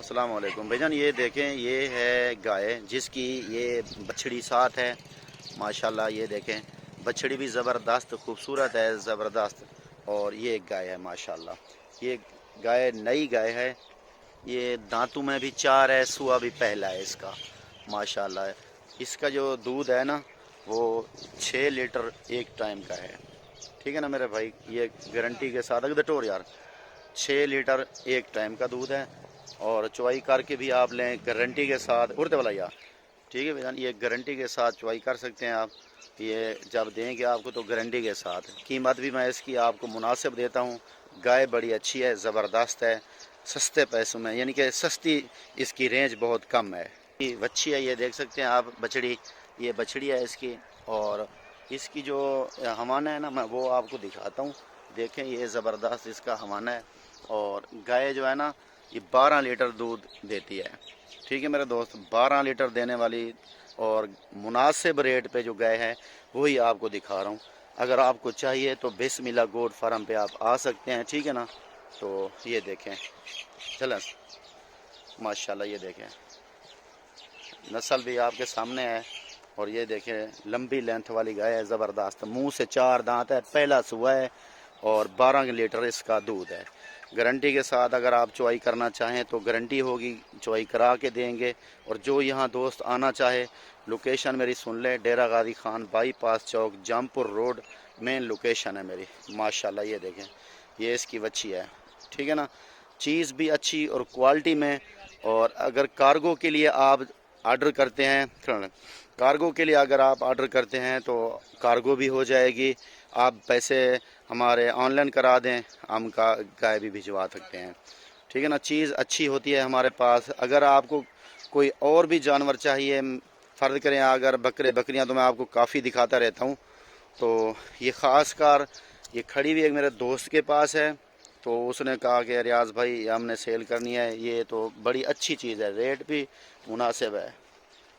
अस्सलाम वालेकुम भाईजान। ये देखें, ये है गाय जिसकी ये बछड़ी साथ है माशाल्लाह। ये देखें, बछड़ी भी ज़बरदस्त खूबसूरत है, ज़बरदस्त। और ये एक गाय है माशाल्लाह। ये गाय नई गाय है, ये दांतों में भी चार है, सुआ भी पहला है इसका माशाल्लाह। इसका जो दूध है ना वो 6 लीटर एक टाइम का है। ठीक है ना मेरे भाई, ये गारंटी के साथ। अगर टोर यार, 6 लीटर एक टाइम का दूध है। और चुवाई करके भी आप लें गारंटी के साथ, उड़ते वाला यार। ठीक है भाईजान, ये गारंटी के साथ चुवाई कर सकते हैं आप। ये जब देंगे आपको तो गारंटी के साथ। कीमत भी मैं इसकी आपको मुनासिब देता हूँ। गाय बड़ी अच्छी है, ज़बरदस्त है, सस्ते पैसों में, यानी कि सस्ती, इसकी रेंज बहुत कम है। ये बच्ची है, ये देख सकते हैं आप बछड़ी। ये बछड़ी है इसकी। और इसकी जो हवाना है ना, मैं वो आपको दिखाता हूँ। देखें, ये ज़बरदस्त इसका हवाना है। और गाय जो है ना, ये 12 लीटर दूध देती है। ठीक है मेरे दोस्त, 12 लीटर देने वाली और मुनासिब रेट पे जो गाय है वही आपको दिखा रहा हूँ। अगर आपको चाहिए तो बिस्मिल्लाह गोट फार्म पे आप आ सकते हैं। ठीक है ना। तो ये देखें, चलें माशाल्लाह। ये देखें, नस्ल भी आपके सामने है। और ये देखें, लंबी लेंथ वाली गाय है, ज़बरदस्त। मुंह से 4 दांत है, पहला सुआ है। और 12 लीटर इसका दूध है, गारंटी के साथ। अगर आप चुवाई करना चाहें तो गारंटी होगी, चुवाई करा के देंगे। और जो यहाँ दोस्त आना चाहे, लोकेशन मेरी सुन ले, डेरा गाजी खान बाईपास चौक, जामपुर रोड, मेन लोकेशन है मेरी माशाल्लाह। ये देखें, ये इसकी बच्ची है। ठीक है ना। चीज़ भी अच्छी और क्वालिटी में। और अगर कार्गो के लिए आप आर्डर करते हैं, कार्गो के लिए अगर आप आर्डर करते हैं तो कार्गो भी हो जाएगी। आप पैसे हमारे ऑनलाइन करा दें, हम का गाय भी भिजवा सकते हैं। ठीक है ना। चीज़ अच्छी होती है हमारे पास। अगर आपको कोई और भी जानवर चाहिए, फ़र्ज़ करें अगर बकरे बकरियां, तो मैं आपको काफ़ी दिखाता रहता हूँ। तो ये ख़ास कर ये खड़ी हुई एक मेरे दोस्त के पास है। तो उसने कहा कि रियाज भाई हमने सेल करनी है, ये तो बड़ी अच्छी चीज़ है, रेट भी मुनासिब है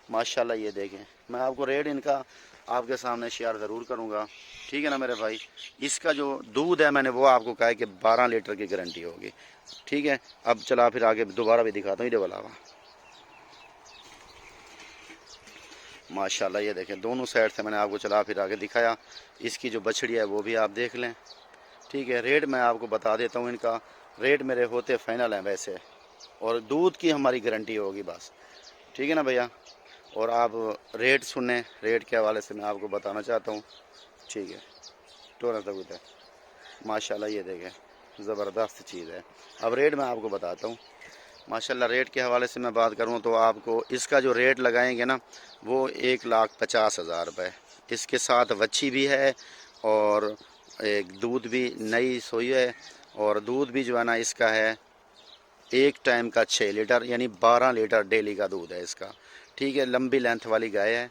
माशाल्लाह। ये देखें, मैं आपको रेट इनका आपके सामने शेयर ज़रूर करूँगा। ठीक है ना मेरे भाई। इसका जो दूध है, मैंने वो आपको कहा है कि 12 लीटर की गारंटी होगी। ठीक है। अब चला फिर आगे दोबारा भी दिखाता हूँ। ये वाला माशाल्लाह। ये देखें, दोनों साइड से मैंने आपको चला फिर आगे दिखाया। इसकी जो बछड़ी है वो भी आप देख लें। ठीक है। रेट मैं आपको बता देता हूँ, इनका रेट मेरे होते फाइनल हैं वैसे। और दूध की हमारी गारंटी होगी बस। ठीक है ना भैया। और आप रेट सुने, रेट के हवाले से मैं आपको बताना चाहता हूँ। ठीक है। टोरा तक है माशाल्लाह। ये देखें, ज़बरदस्त चीज़ है। अब रेट मैं आपको बताता हूँ माशाल्लाह। रेट के हवाले से मैं बात करूँ तो आपको इसका जो रेट लगाएंगे ना वो 1,50,000 रुपये। इसके साथ बच्ची भी है और एक दूध भी नई सोई है। और दूध भी जो है ना इसका है एक टाइम का 6 लीटर, यानी 12 लीटर डेली का दूध है इसका। ठीक है। लंबी लेंथ वाली गाय है।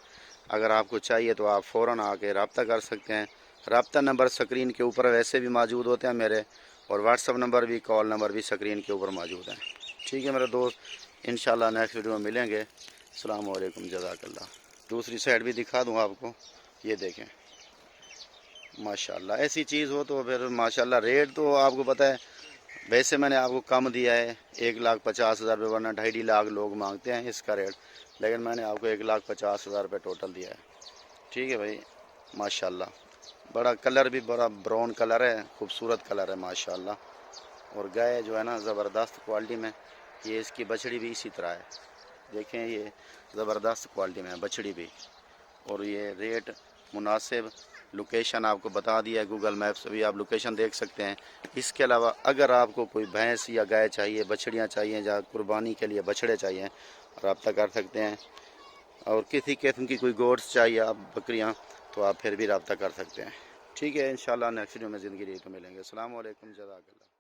अगर आपको चाहिए तो आप फ़ौरन आके रब्ता कर सकते हैं। रब्ता नंबर स्क्रीन के ऊपर वैसे भी मौजूद होते हैं मेरे, और व्हाट्सअप नंबर भी, कॉल नंबर भी स्क्रीन के ऊपर मौजूद हैं। ठीक है मेरे दोस्त, इंशाल्लाह नेक्स्ट वीडियो में मिलेंगे। अस्सलाम वालेकुम, जज़ाकल्लाह। दूसरी साइड भी दिखा दूँ आपको। ये देखें माशाल्लाह, ऐसी चीज़ हो तो फिर माशाल्लाह। रेट तो आपको पता है, वैसे मैंने आपको कम दिया है, 1,50,000 रुपये, वरना 2.5 लाख लोग मांगते हैं इसका रेट, लेकिन मैंने आपको 1,50,000 रुपये टोटल दिया है। ठीक है भाई माशाल्लाह। बड़ा कलर भी बड़ा ब्राउन कलर है, खूबसूरत कलर है माशाल्लाह। और गाय जो है ना ज़बरदस्त क्वालिटी में। ये इसकी बछड़ी भी इसी तरह है, देखें, ये ज़बरदस्त क्वालिटी में है बछड़ी भी। और ये रेट मुनासिब। लोकेशन आपको बता दिया है, गूगल मैप से भी आप लोकेशन देख सकते हैं। इसके अलावा अगर आपको कोई भैंस या गाय चाहिए, बछड़ियाँ चाहिए, या कुर्बानी के लिए बछड़े चाहिए, रब्ता कर सकते हैं। और किसी किस्म की कोई गोट्स चाहिए आप, बकरियाँ, तो आप फिर भी रब्ता कर सकते हैं। ठीक है। इंशाल्लाह नेक्स्ट वीडियो में ज़िंदगी रही तो मिलेंगे। अस्सलाम वालेकुम, जज़ाकल्लाह।